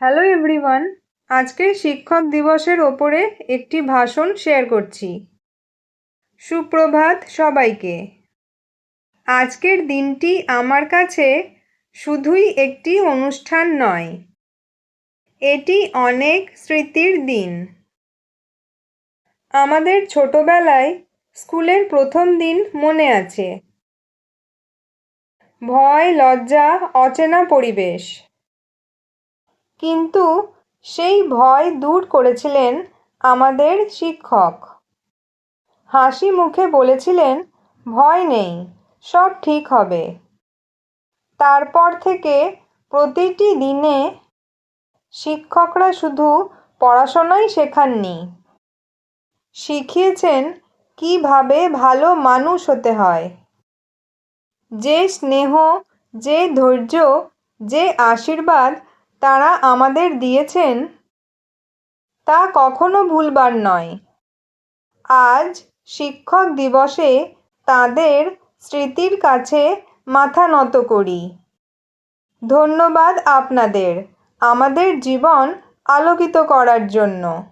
Hello everyone, আজকে শিক্ষক দিবসের ওপরে একটি ভাষণ শেয়ার করছি। সুপ্রভাত সবাইকে। আজকের দিনটি আমার কাছে শুধুই একটি অনুষ্ঠান নয়, এটি অনেক স্মৃতির দিন। আমাদের ছোটবেলায় স্কুলের প্রথম দিন মনে আছে। ভয়, লজ্জা, অচেনা পরিবেশ। কিন্তু সেই ভয় দূর করেছিলেন আমাদের শিক্ষক। হাসি মুখে বলেছিলেন, ভয় নেই, সব ঠিক হবে। তারপর থেকে প্রতিটি দিনে শিক্ষকরা শুধু পড়াশোনাই শেখাননি, শিখিয়েছেন কিভাবে ভালো মানুষ হতে হয়। যে স্নেহ, যে ধৈর্য, যে আশীর্বাদ তারা আমাদের দিয়েছেন, তা কখনো ভুলবার নয়। আজ শিক্ষক দিবসে তাদের স্মৃতির কাছে মাথা নত করি। ধন্যবাদ আপনাদের আমাদের জীবন আলোকিত করার জন্য।